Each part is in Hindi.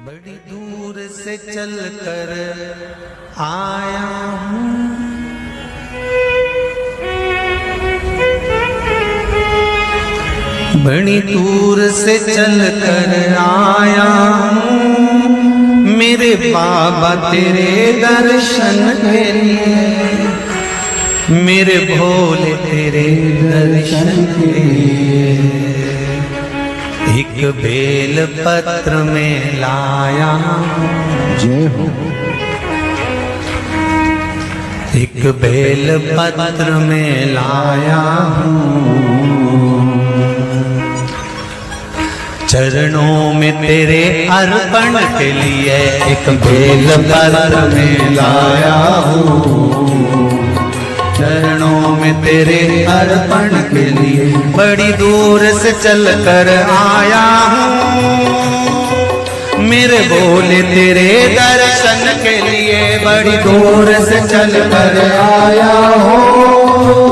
बड़ी दूर से चल कर आया हूँ, बड़ी दूर से चल कर आया हूँ, मेरे बाबा तेरे दर्शन के लिए, मेरे भोले तेरे दर्शन के लिए। एक बेल पत्र में लाया जय हो। एक बेल पत्र में लाया हूँ, चरणों में तेरे अर्पण के लिए एक बेल पत्र में लाया हूँ, चरणों में तेरे अर्पण के लिए। बड़ी दूर से चल कर आया हूँ, मेरे भोले तेरे दर्शन के लिए। बड़ी दूर से चल कर आया हूँ,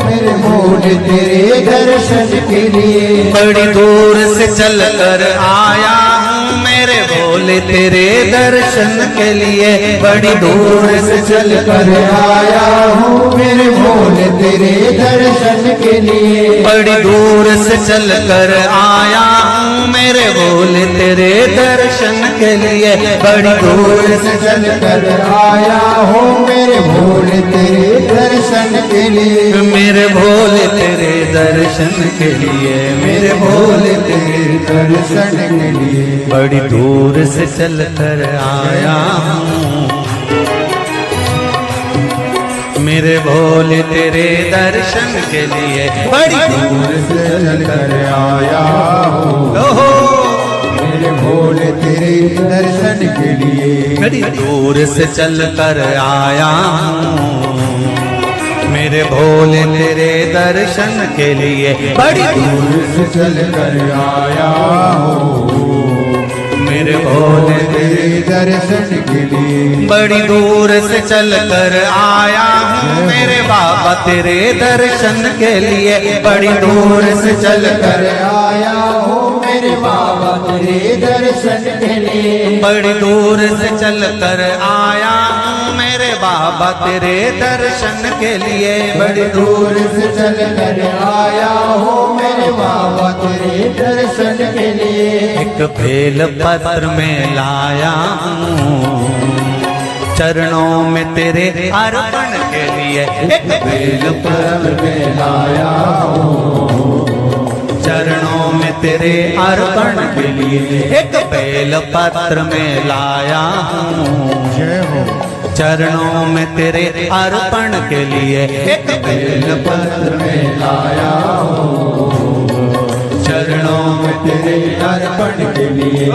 मेरे भोले तेरे दर्शन के लिए। बड़ी दूर से चल कर आया हूँ, मेरे भोले तेरे दर्शन के लिए। बड़ी दूर से चल कर आया हूँ, मेरे भोले तेरे दर्शन के लिए। बड़ी दूर से चल कर आया हूँ, मेरे भोले तेरे दर्शन के लिए। बड़ी दूर से चल कर आया हूँ, मेरे भोले तेरे दर्शन के लिए। मेरे भोले तेरे दर्शन के लिए, मेरे भोले तेरे दर्शन के लिए। बड़ी दूर से चल कर आया हूँ, मेरे भोले तेरे दर्शन के लिए। बड़ी दूर से चल कर आया हूँ, ओहो, मेरे भोले तेरे दर्शन के लिए। बड़ी दूर से चल कर आया हूँ, मेरे भोले तेरे दर्शन के लिए। बड़ी दूर से चल कर आया हूँ, मेरे भोले तेरे दर्शन के लिए। बड़ी दूर से चल कर आया हूँ, मेरे बाबा तेरे दर्शन के लिए। बड़ी दूर से चल कर आया हूँ, मेरे बाबा तेरे दर्शन के लिए। बड़ी दूर से चल कर आया हूँ, मेरे बाबा तेरे दर्शन के लिए। बड़ी दूर से चल कर आया हूँ, मेरे बाबा तेरे दर्शन के लिए। एक बेल पत्र में लाया हूँ, चरणों में तेरे अर्पण के लिए। एक बेल पत्र में लाया हूँ, चरणों में तेरे अर्पण के लिए। एक बेल पत्र में लाया हूँ, जय हो। चरणों में तेरे अर्पण के लिए। एक बेल पत्र में लाया हूँ, चरणों में तेरे अर्पण के लिए।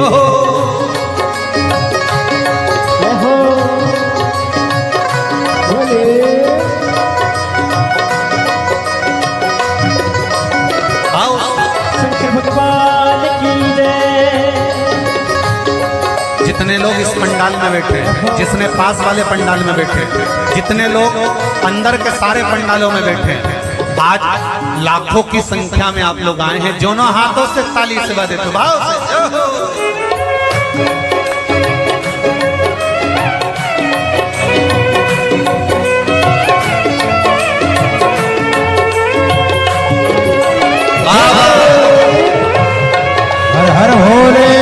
जितने लोग इस पंडाल में बैठे, जिसने पास वाले पंडाल में बैठे, जितने लोग अंदर के सारे पंडालों में बैठे, आज लाखों की संख्या में आप लोग आए हैं। दोनों हाथों से ताली से बजा देते भाव से। हर हर भोले।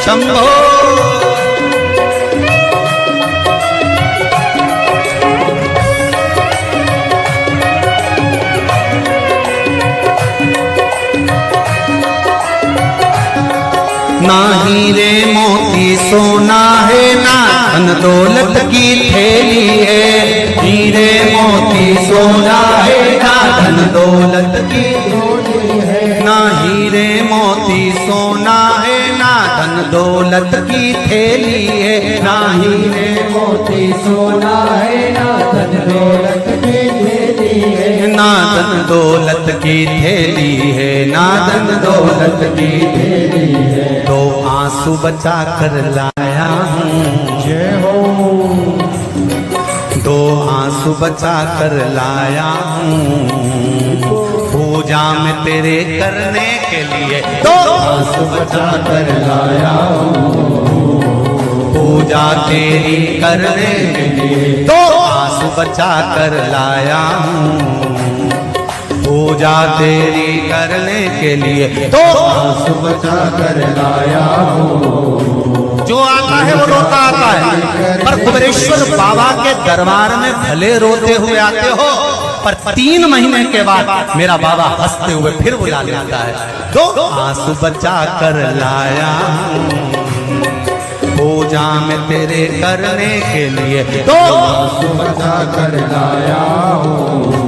शंभो ना हीरे मोती सोना है, ना धन दौलत की थैली है। हीरे मोती सोना है, ना धन दौलत की थैली है। ना हीरे मोती सोना है, ना धन दौलत की थैली है, ना हीरे मोती सोना है, ना धन दौलत की थैली है, ना धन दौलत की थैली है, ना धन दौलत की थैली है। दो आंसू बचा कर लाया हूँ, जय हो। दो आंसू बचा कर लाया हूँ, पूजा में तेरे करने के लिए दो आंसू बचा कर लाया हूँ, पूजा तेरी करने के लिए दो आंसू बचा कर लाया हूँ, पूजा तेरी करने के लिए दो आंसू बचा कर लाया हूँ। जो आता है वो रोता आता है, पर कुबेरेश्वर बाबा के दरबार में भले रोते हुए आते हो, पर 3 महीने के बाद मेरा बाबा हंसते हुए फिर बुला लेता है। दो आंसू बचा कर लाया हूँ, पूजा में तेरे करने के लिए दो आंसू बचा कर लाया हूँ,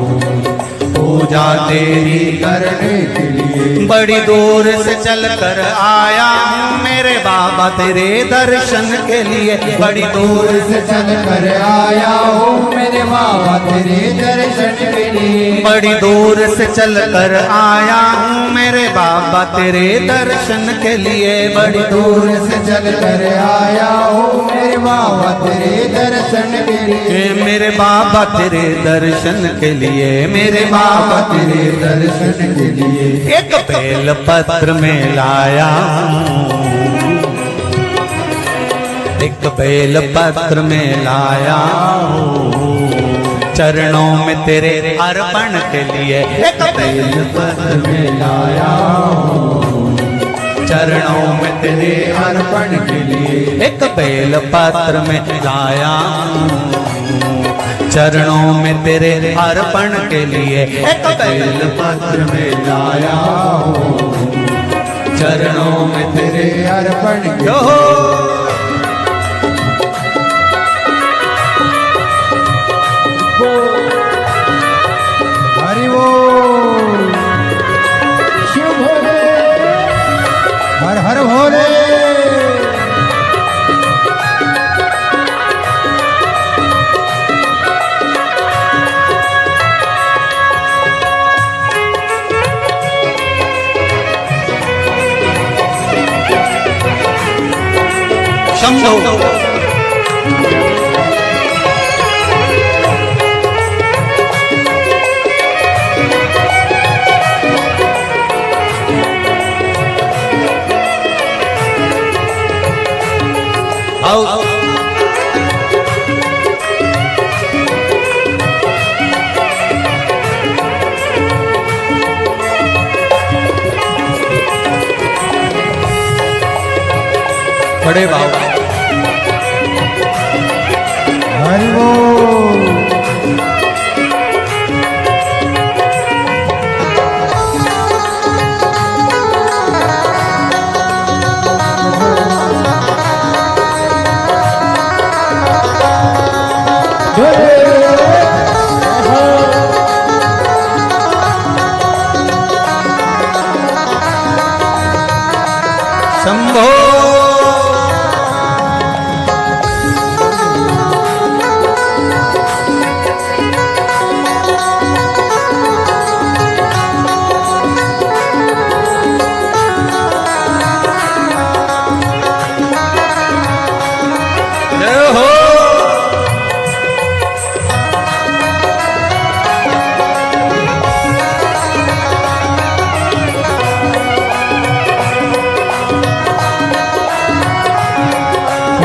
पूजा तेरी करने के लिए बड़ी दूर से चल कर आया हूँ मेरे बाबा तेरे दर्शन के लिए, बड़ी दूर से चल कर आया हूँ मेरे बाबा तेरे दर्शन के लिए, बड़ी दूर से चल कर आया हूँ मेरे बाबा तेरे दर्शन के लिए, बड़ी दूर से चल कर आया हूँ मेरे बाबा तेरे दर्शन के लिए, मेरे बाबा तेरे दर्शन के लिए, मेरे बाबा तेरे दर्शन के लिए। एक बेल पत्र में लाया हूँ, एक बेल पत्र में लाया हूँ, चरणों में तेरे अर्पण के लिए एक बेल पत्र में लाया हूँ, चरणों में तेरे अर्पण के लिए एक बेल पत्र में लाया हूँ, चरणों में तेरे अर्पण के लिए एक बेल पत्र में लाया हूँ, चरणों में तेरे अर्पण के जो हरि वो शिव भोले, हर हर भोले। शंभो आओ बड़े बाबा हरि वो शंभो जय हो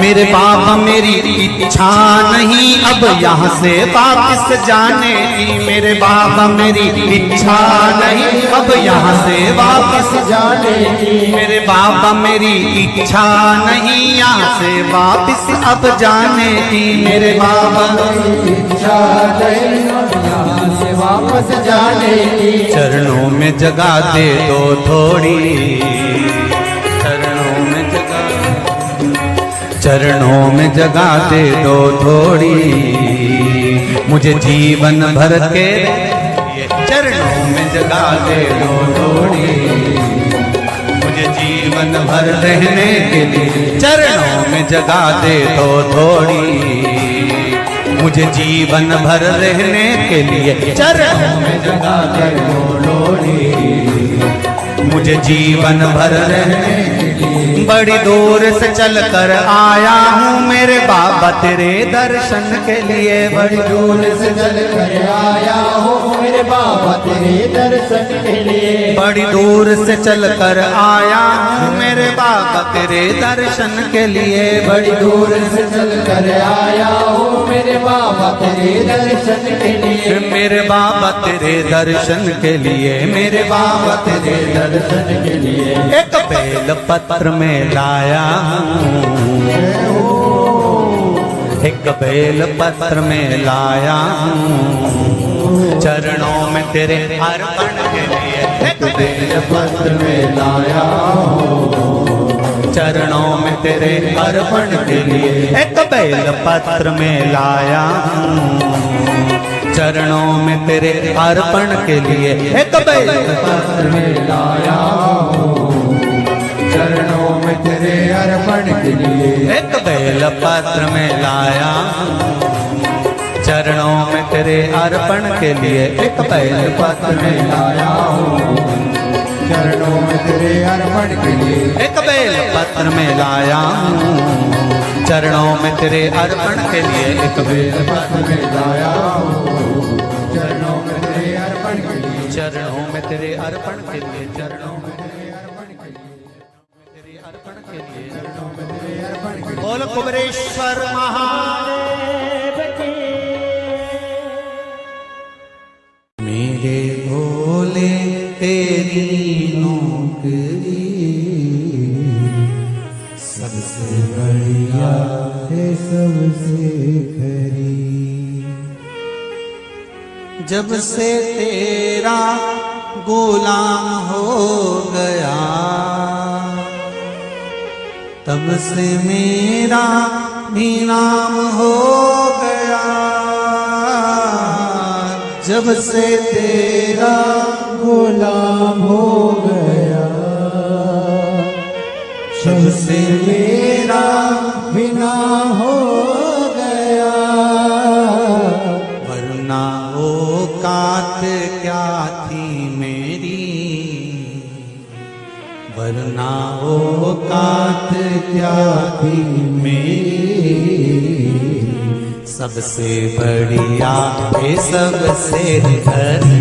मेरे बाबा मेरी इच्छा नहीं अब यहाँ से वापस जाने की, मेरे बाबा मेरी इच्छा नहीं अब यहाँ से वापस जाने की, मेरे बाबा मेरी इच्छा नहीं यहाँ से वापस अब जाने की, मेरे बाबा इच्छा नहीं यहाँ से वापस जाने की, चरणों में जगह दे दो थोड़ी, चरणों में जगह चरणों में जगह दे दो थोड़ी, मुझे जीवन भर के चरणों में जगह दे दो थोड़ी, मुझे जीवन भर रहने के लिए चरणों में जगा दे तो थोड़ी। मुझे जीवन भर रहने के लिए चरणों में जगा दे तो लोड़ी। मुझे जीवन भर रहने के लिए बड़ी दूर से चल कर आया हूँ मेरे बाबा तेरे दर्शन के लिए। बड़ी दूर से चल कर आया हूँ मेरे बाबा तेरे दर्शन के लिए। बड़ी दूर से चल कर आया हूँ मेरे बाबा तेरे दर्शन के लिए। बड़ी दूर से चल कर आया हूँ मेरे बाबा तेरे दर्शन के लिए। मेरे बाबा तेरे दर्शन के लिए, मेरे बाबा तेरे दर्शन के लिए एक बेल पत्र में लाया हूँ। एक बेल पत्र में लाया हूँ चरणों में तेरे अर्पण के लिए। एक बेल पत्र में लाया हूँ चरणों में तेरे अर्पण के लिए। एक बेल पत्र में लाया हूँ चरणों में तेरे अर्पण के लिए। एक बेल पत्र में लाया हूँ चरणों में तेरे अर्पण के लिए। एक बेल पत्र में लाया चरणों में तेरे अर्पण के लिए। एक बेल पत्र में लाया हूँ चरणों में तेरे अर्पण के लिए। एक बेल पत्र में लाया हूँ चरणों में तेरे अर्पण के लिए। एक बेल पत्र में लाया हूँ चरणों में तेरे अर्पण के लिए। चरणों में तेरे अर्पण के लिए। चरणों में तेरे अर्पण के लिए। तेरे अर्पण के लिए। चरणों में तेरे अर्पण के लिए। बोल कुबरेश्वर महादेव की। मेरे भोले तेरी नौकरी सबसे बढ़िया है सबसे खरी। जब से तेरा गुलाम हो गया तब से मेरा भी नाम हो गया। जब से तेरा गुलाम हो गया जब से मेरा बिना हो गया। वरना औकात क्या थी मेरी, वरना औकात क्या थी मेरी। सबसे बढ़िया है सबसे हरी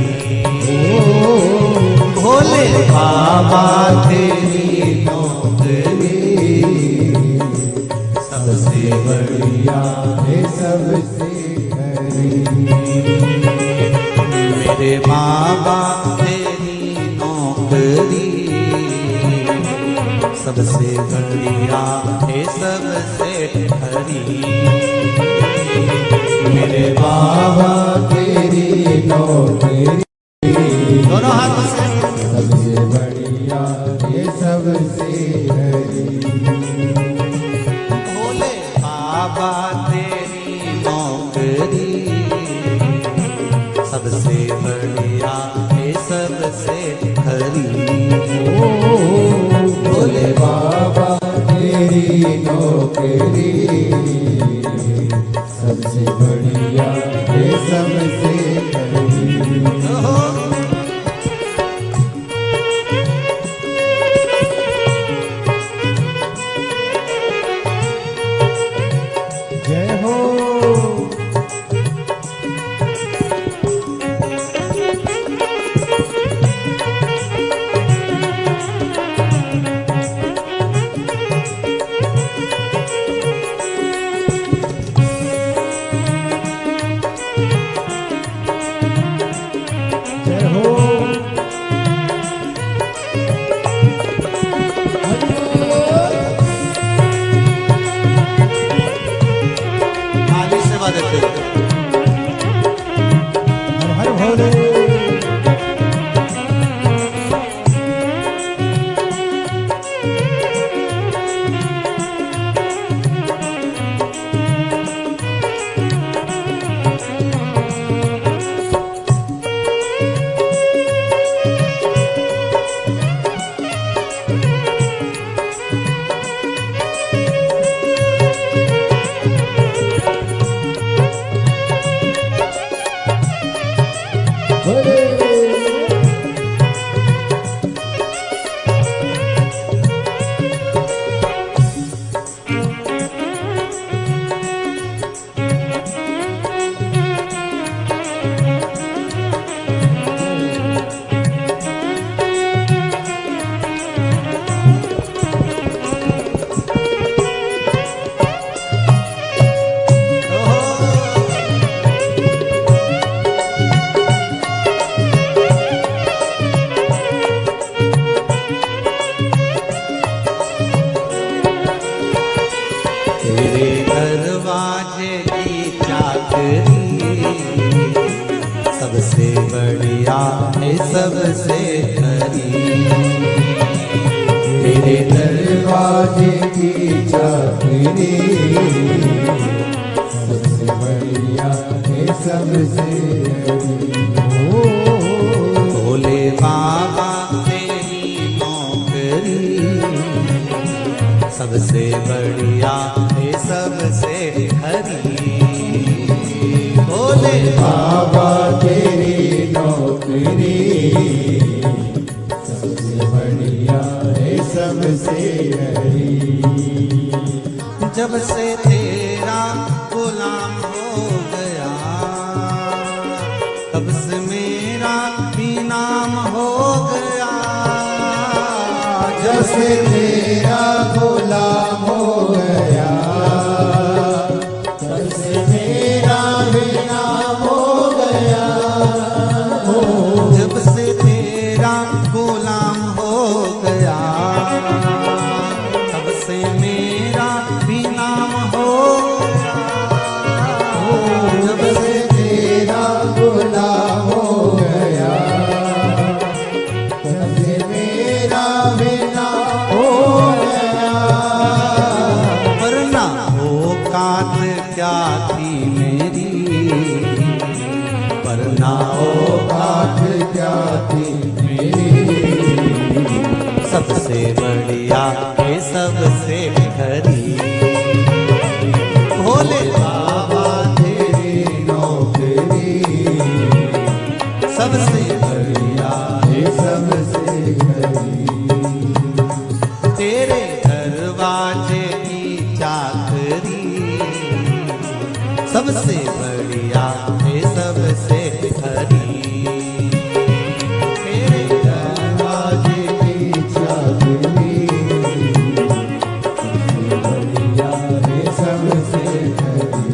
भोले बाबा तेरी नौकरी। सबसे बढ़िया है सबसे खरी। मेरे बाबा तेरी नौकरी। सबसे बढ़िया है सबसे हरी। मेरे बाबा तेरी नौकरी दोनों हाथों से सबसे बढ़िया ये सबसे हरी। भोले बाबा तेरी नौकरी। सबसे बढ़िया है सबसे हरी। भोले बाबा तेरी नौकरी सबसे बढ़िया है सबसे खरी। जय हो सबसे बढ़िया है सबसे खरी, तेरे दरवाजे की चाकरी सबसे बढ़िया है सबसे भोले बाबा तेरी नौकरी सबसे बढ़िया है सबसे खरी। भोले बाबा तेरी नौकरी सबसे बढ़िया है सबसे हरी। जब से तेरा गुलाम हो गया तब से मेरा भी नाम हो गया। जब से तेरा गुलाम हो गया तब से मेरा भी नाम हो गया। जब से तेरा गुलाम हो गया तब से मेरा भी नाम हो गया। जब से तेरा गुलाम हो गया तब से मेरा भी नाम हो गया। वरना औकात क्या थी मेरी, वरना औकात क्या थी मेरी, सबसे बढ़िया है सबसे खरी। भोले बाबा तेरी नौकरी सबसे बढ़िया है सबसे हरी। तेरे दरवाजे की चाकरी सबसे बढ़िया है सबसे खरी। तेरे दरवाजे की चाकरी सबसे बढ़िया है सबसे हरी।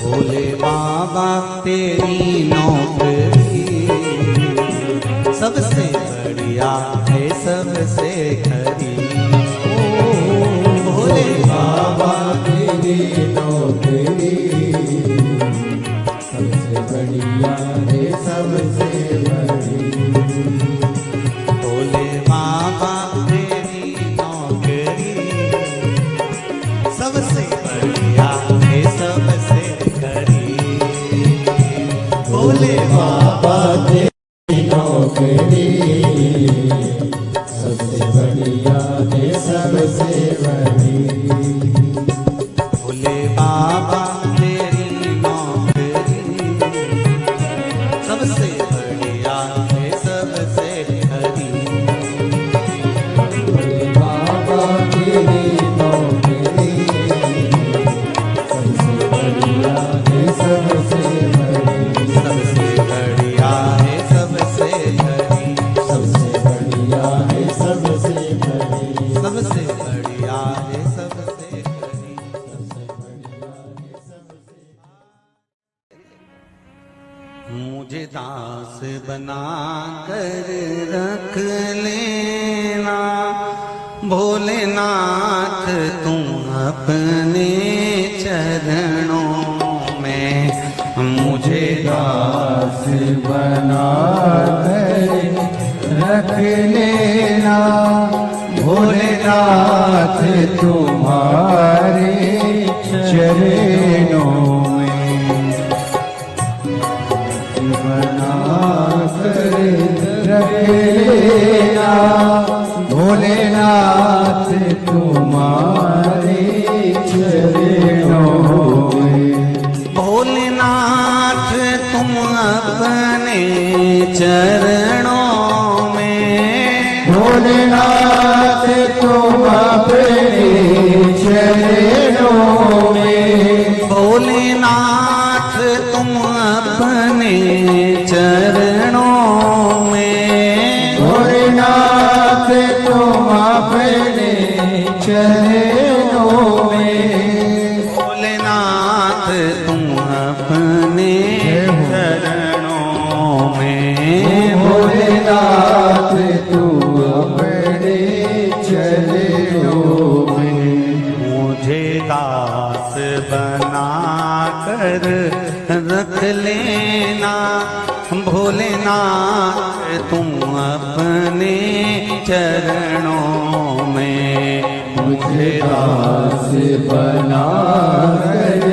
भोले बाबा तेरी नौकरी सबसे बढ़िया है सबसे खरी। भोले बाबा तेरी नौकरी सबसे बढ़िया है सबसे बड़ी। भोले बाबा तेरी नौकरी सबसे बढ़िया है सबसे खरी। भोले बाबा तेरी नौकरी सबसे बढ़िया है सबसे बड़ी। भोले बाबा तेरी नौकरी सबसे बढ़िया है सबसे खरी। भोले बाबा तेरी नौकरी सबसे बढ़िया है सबसे बड़ी। सबसे बढ़िया है सबसे खरी। सबसे बढ़िया है सबसे बड़ी। सबसे बढ़िया है सबसे खरी। मुझे दास बना कर रख लेना भोलेनाथ तुम अपने चरणों में। मुझे दास बना कर रख लेना भोलेनाथ तुम्हारे चरणों में। बना कर रख लेना भोलेनाथ तुम्हारे चरणों में। भोलेनाथ तुम अपने चरणों में। भोलेनाथ तुम अपने चरणों में। भोलेनाथ तुम अपने चरणों में। भोलेनाथ तुम अपने चरणों में। भोलेनाथ तुम अपने चरणों में। भोलेनाथ तुम अपने चरणों में। मुझे दास बना कर रख लेना भोलेनाथ तुम अपने चरणों में। मुझे दास बना कर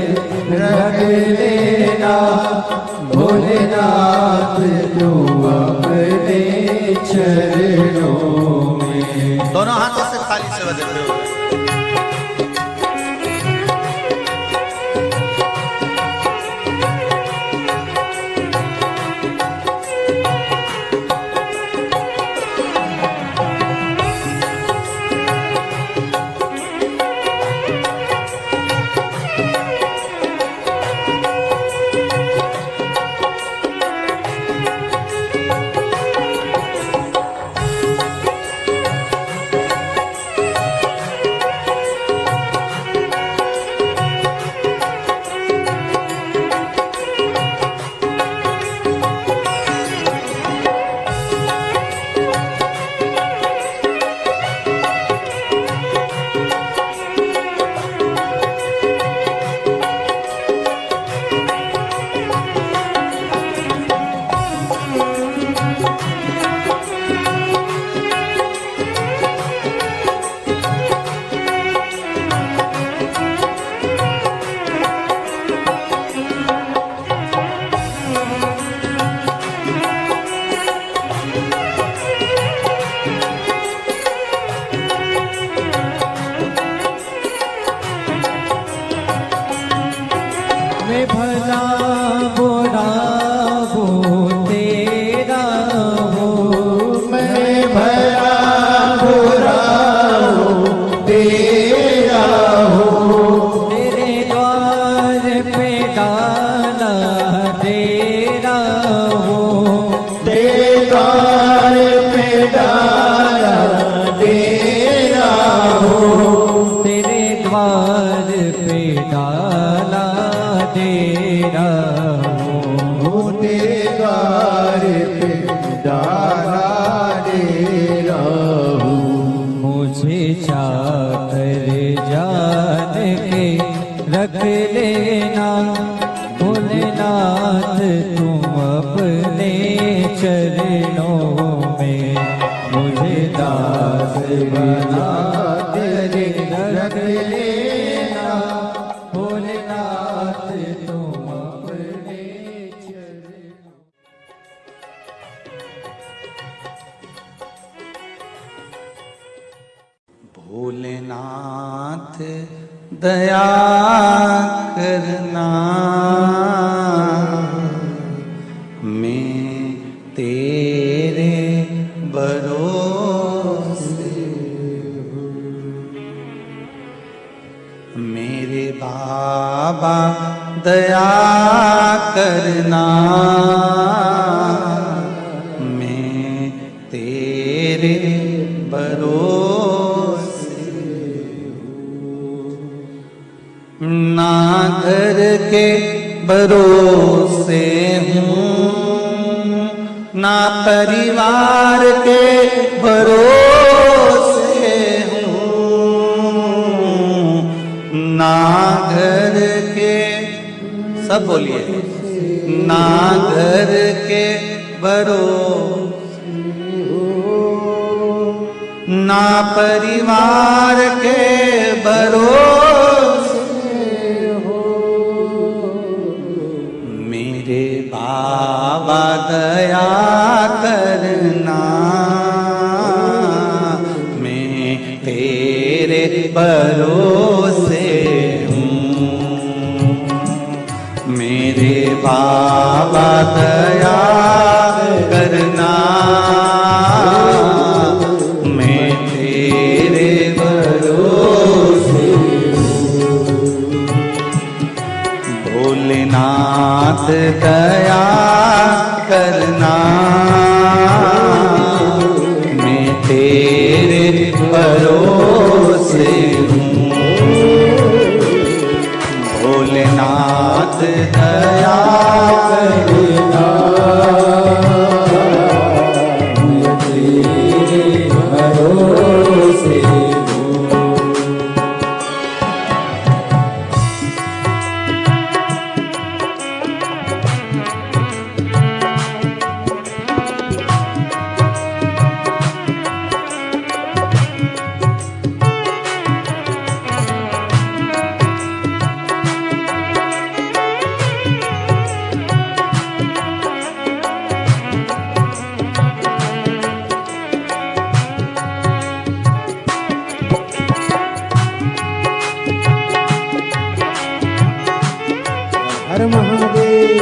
रख लेना भोलेनाथ तुम अपने चरणों में। दोनों हाथों से थाली से बजाते हुए मैं भला बुरा वो तेरा हो। मैं भला बुरा हो तेरा हो। तेरे द्वार पे डाला तेरा हो। तेरे द्वार पे डाला तेरा हो। तेरे द्वार पे डाला तेरा हो। तेरे द्वार पे डाला तेरा हो। मुझे चाकर जान के रख लेना भोलेनाथ तुम अपने चरणों में, मुझे दास बना तेरे रख लेना भोलेनाथ तुम अपने चरणों। भोलेनाथ दया करना, मैं तेरे भरोसे हूँ। मेरे बाबा दया करना, मैं तेरे भरोसे ना घर के भरोसे हूँ, ना परिवार के भरोसे हूँ, ना घर के, सब बोलिए, ना घर के भरोसे हूँ, ना परिवार के भरोसे हो। मेरे बाबा दया करना, मैं तेरे भरोसे हूँ। मेरे बाबा दया करना, मैं तेरे भरोसे हूँ। भोलेनाथ दया करना, मैं तेरे भरोसे हूँ। भोलेनाथ दया करना, मैं तेरे भरोसे हूँ। हर महादेव।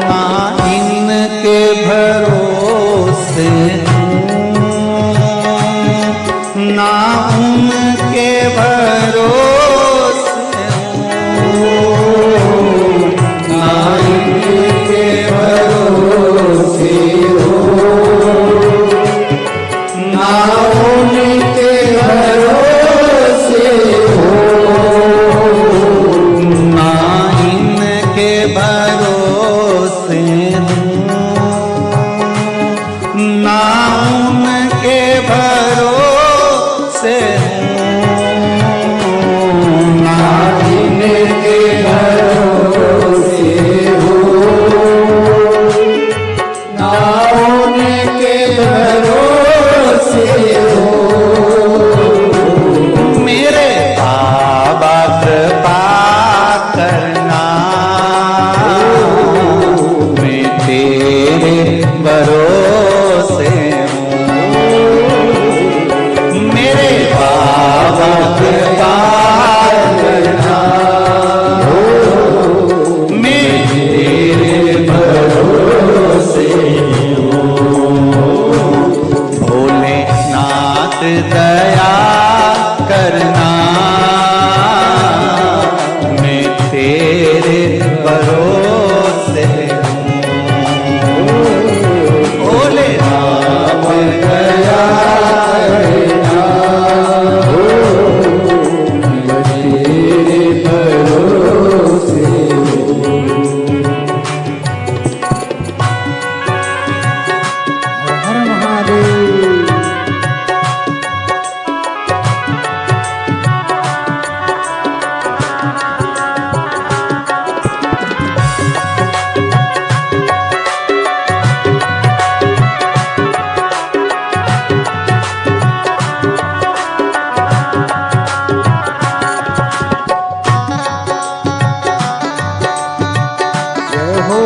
ना उनके भरोसे हूँ, ना उनके भरोसे हो।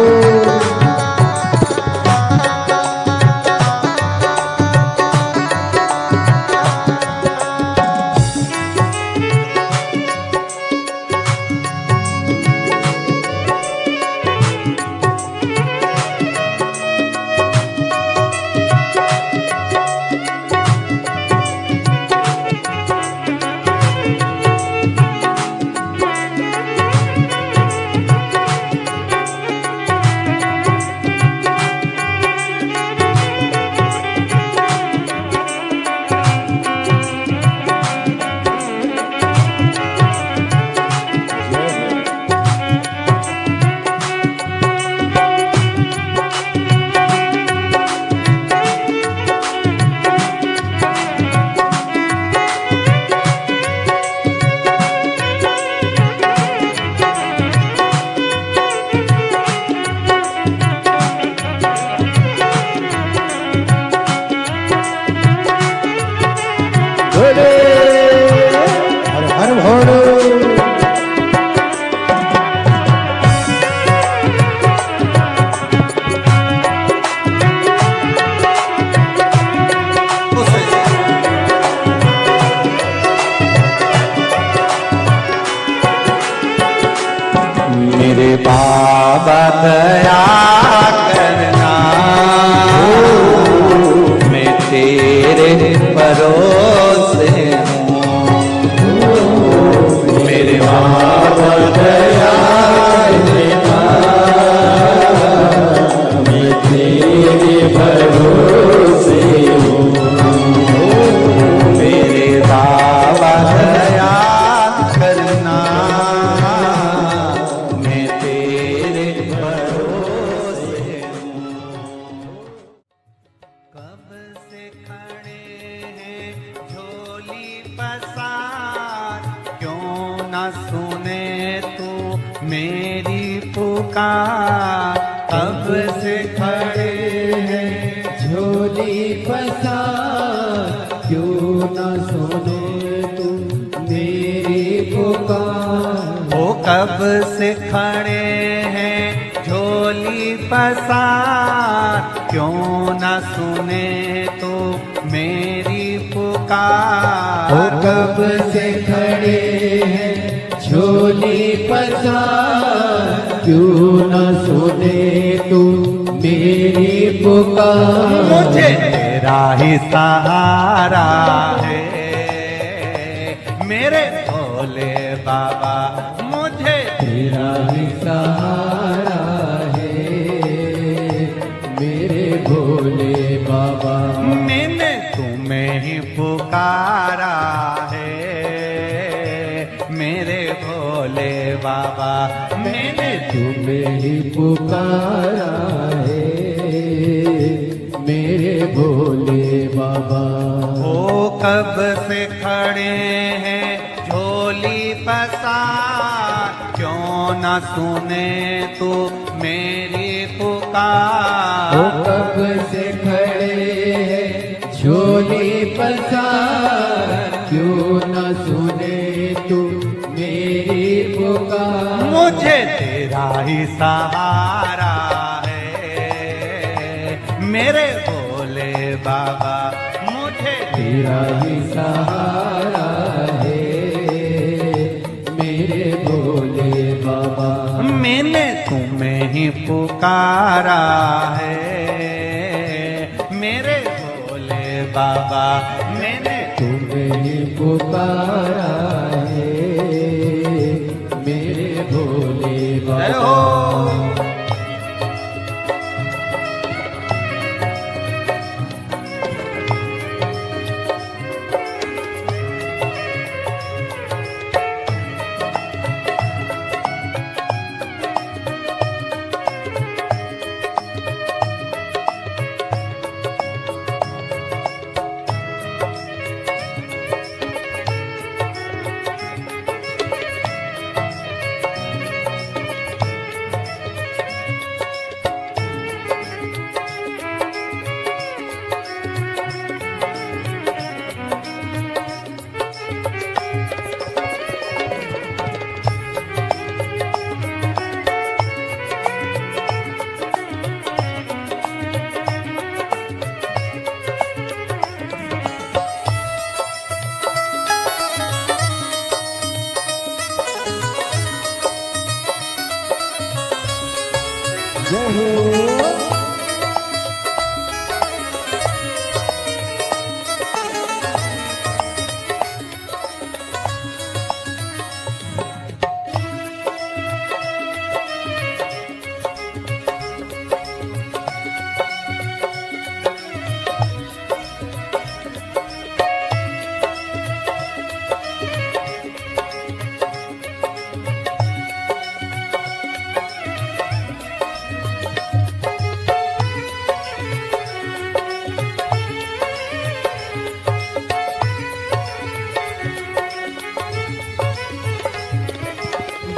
हर हर भोले। मेरे बाबा दया करना, मैं तेरे भरोसे हूँ। मेरे बाबा दया करना, मैं तेरे भरोसे हूँ। मेरे बाबा दया करना, मैं तेरे भरोसे हूँ। कब से खड़े हैं झोली पसार, क्यों न सुने तू मेरी पुकार। कब से खड़े हैं झोली पसार, क्यों न सुने तू मेरी पुकार। ओ कब से खड़े हैं झोली पसार, क्यों न सुने तो मेरी पुकार। ओ कब से खड़े हैं झोली पसार, क्यों न सुने तू मेरी पुकार। मुझे तेरा ही सहारा है मेरे भोले बाबा, मुझे तेरा ही सहारा है मेरे भोले बाबा। मैंने तुम्हें ही पुकारा है मेरे भोले बाबा। मैंने तुम्हें ही पुकारा है मेरे भोले बाबा। ओ कब से खड़े हैं झोली पसार, क्यों न सुने तू मेरी पुकार। ओ कब से खड़े हैं झोली पसार, क्यों न सुने तू मेरी पुकार। मुझे तेरा ही सहारा है मेरे भोले बाबा, मुझे तेरा ही सहारा है मेरे भोले बाबा। मैंने तुम्हें ही पुकारा है मेरे भोले बाबा। मैंने तुम्हें ही पुकारा है मेरे भोले जय बाबा। हो। जय हो।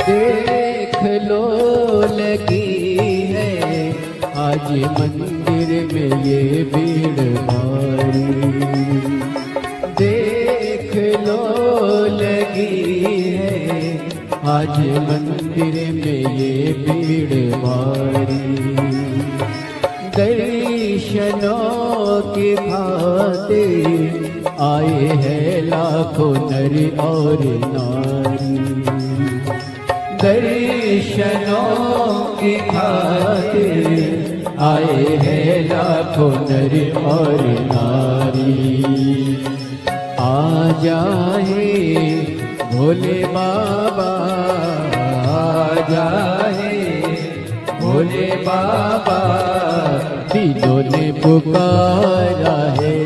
देख लो लगी है आज मंदिर में ये भीड़ भारी। देख लो लगी है आज मंदिर में ये भीड़ भारी। दर्शनों की खातिर आए हैं लाखों नर और नारी। दर्शनों की खातिर आए हैं लाखों नर और नारी। आ जाए भोले बाबा, आ जाए भोले बाबा, तीनों ने पुकारा है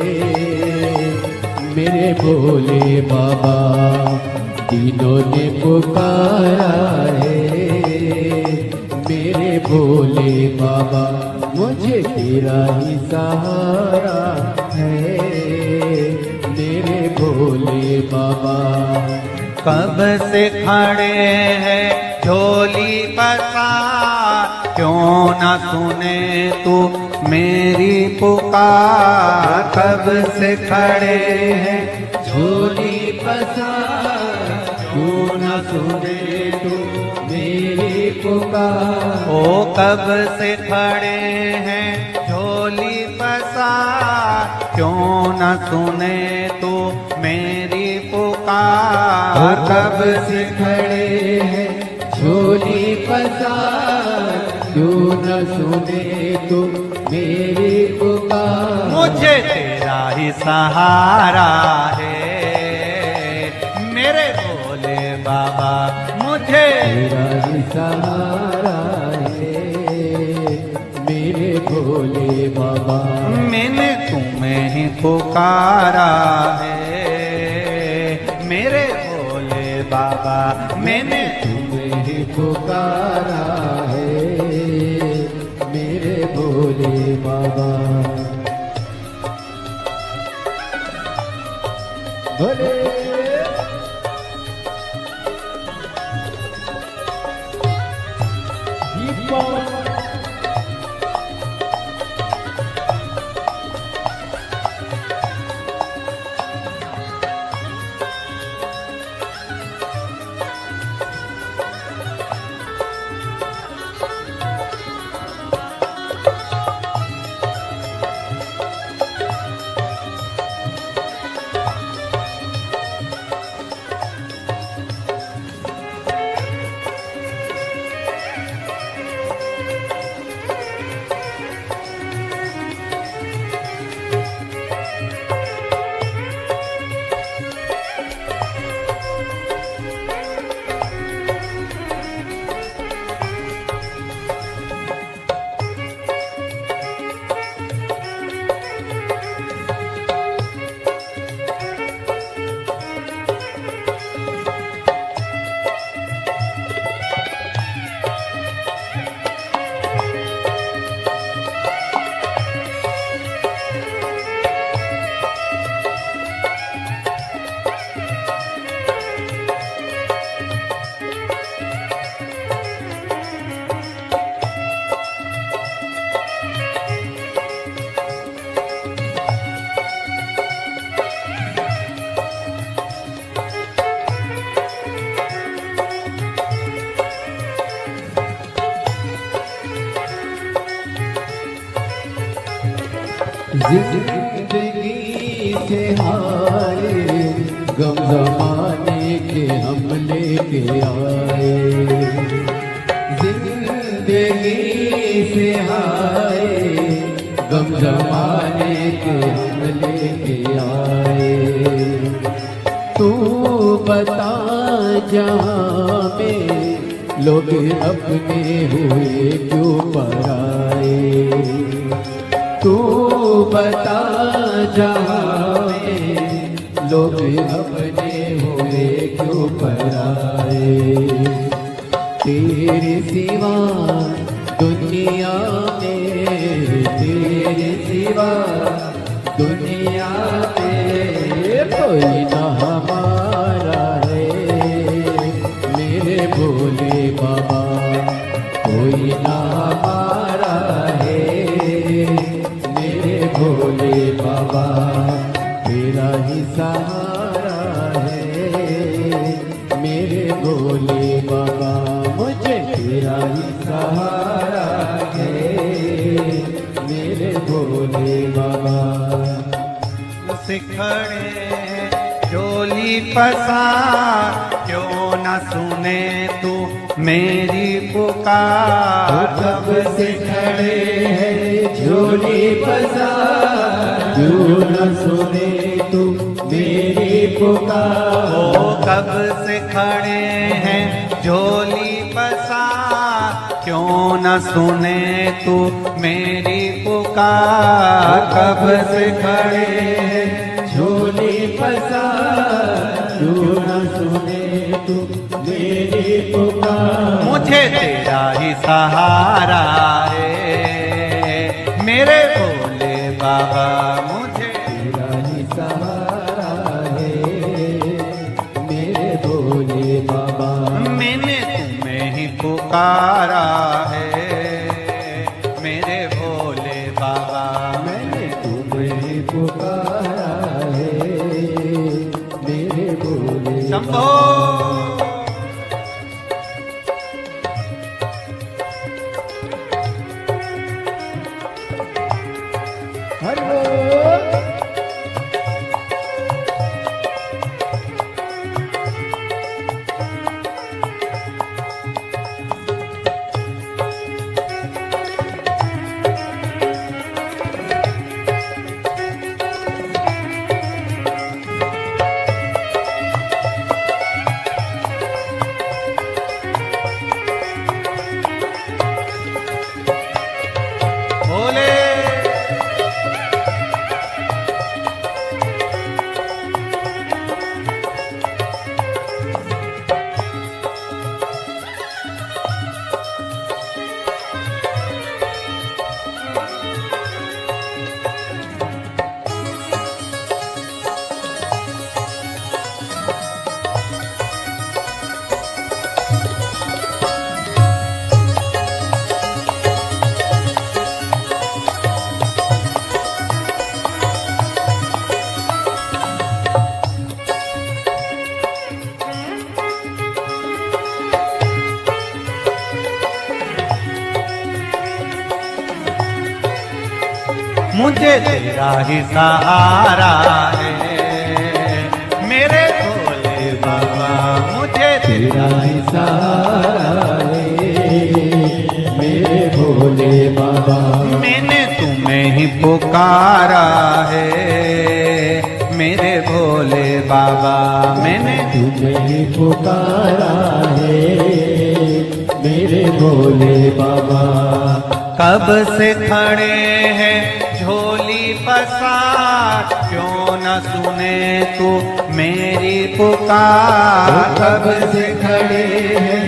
मेरे भोले बाबा। तीनों ने पुकारा है मेरे भोले बाबा। मुझे तेरा ही सहारा है मेरे भोले बाबा। कब से खड़े हैं झोली पसार, क्यों ना सुने तू मेरी पुकार। कब से खड़े हैं झोली पसार, क्यों न सुने तू मेरी पुकार। ओ कब से खड़े हैं झोली पसार, क्यों न सुने तू मेरी पुकार। कब से खड़े हैं झोली पसार, क्यों न सुने तू मेरी पुकार। मुझे तेरा ही सहारा है मेरे भोले बाबा। मुझे तेरा ही सहारा है मेरे भोले बाबा। मैंने तुम्हें ही पुकारा है मेरे भोले बाबा। मैंने तुम्हें ही पुकारा है मेरे भोले बाबा। भोले जिंदगी से हारे गम जमाने के हम लेके आए। जिंदगी जिंदगी से हाय, गम जमाने के हम लेके आए। तू बता जहाँ में लोग अपने हुए क्यों पराए। तू बता जहाँ में लोग अपने हुए क्यों पराए। तेरे सिवा दुनिया में, तेरे सिवा दुनिया में कोई ना हमारा है। मेरे भोले बाबा कोई ना हमारा है। मेरे भोले बाबा तेरा ही सहारा है। मेरे भोले बाबा मुझे तेरा ही सहारा है। मेरे भोले बाबा सिखड़े झोली पसार, क्यों न सुने तू मेरी पुकार। कब से खड़े हैं झोली पसार, क्यों न सुने तू मेरी पुकार। ओ कब से खड़े हैं झोली पसार, क्यों न सुने तू मेरी पुकार। कब से खड़े हैं झोली पसार, क्यों न सुने तू मेरी पुकार। मुझे तेरा ही सहारा है मेरे भोले बाबा, मुझे तेरा ही सहारा है। मेरे भोले बाबा मैंने तुम्हें ही पुकारा है मेरे भोले बाबा। मैंने तुम्हें पुकारा है। मेरे भोले शंभो हरि भोले मुझे तेरा ही सहारा है मेरे भोले बाबा, मुझे तेरा ही सहारा है। मेरे भोले बाबा मैंने तुम्हें ही पुकारा है मेरे भोले बाबा। मैंने तुम्हें ही पुकारा है। मेरे भोले बाबा कब से खड़े हैं झोली पसार, क्यों न सुने तू मेरी पुकार। कब से खड़े हैं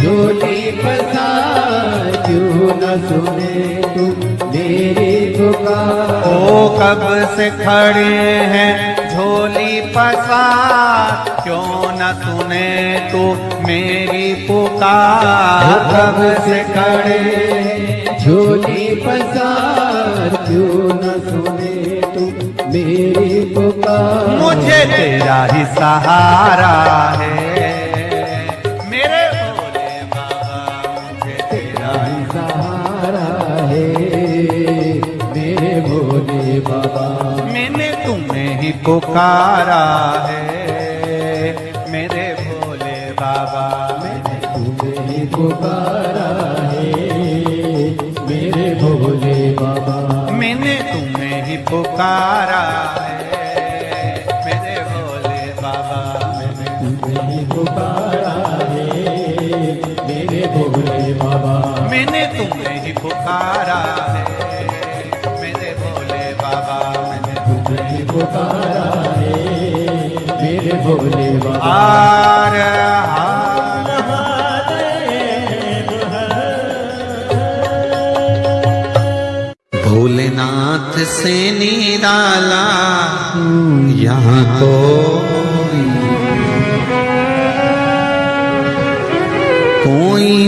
झोली पसार, क्यों न सुने तू मेरी पुकार। ओ कब से खड़े हैं झोली पसार, क्यों न सुने तू मेरी पुकार। कब से खड़े हैं झोली पसार, क्यों न सुने तू मेरी पुकार। मुझे तेरा ही सहारा है मेरे भोले बाबा, मुझे तेरा ही सहारा है। मेरे भोले बाबा मैंने तुम्हें ही पुकारा है मेरे भोले बाबा। मैंने तुम्हें ही पुकारा है। पुकारा है मेरे भोले बाबा। तुझे ही पुकारा है मेरे भोले बाबा। मैंने तुम्हें ही पुकारा है मेरे भोले बाबा। मैंने तुझे ही पुकारा है मेरे भोले बाबा। हार हार भोलेनाथ से निराला यहाँ कोई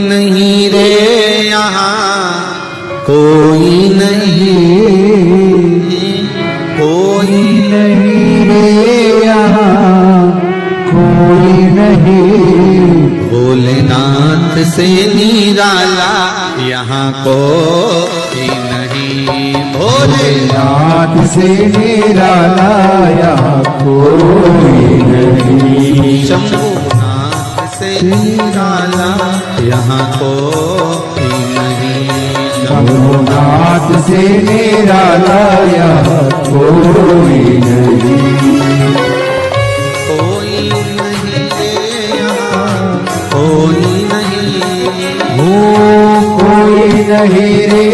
नहीं रे, यहाँ कोई नहीं, कोई नहीं रे यहाँ कोई नहीं। भोलेनाथ से निराला यहाँ कोई नहीं। भोलेनाथ से निराला यहाँ कोई नहीं। शंभुनाथ से निराला यहाँ कोई नहीं। शंभुनाथ से निराला यहाँ कोई नहीं। कोई नहीं रे यहाँ कोई नहीं, कोई नहीं रे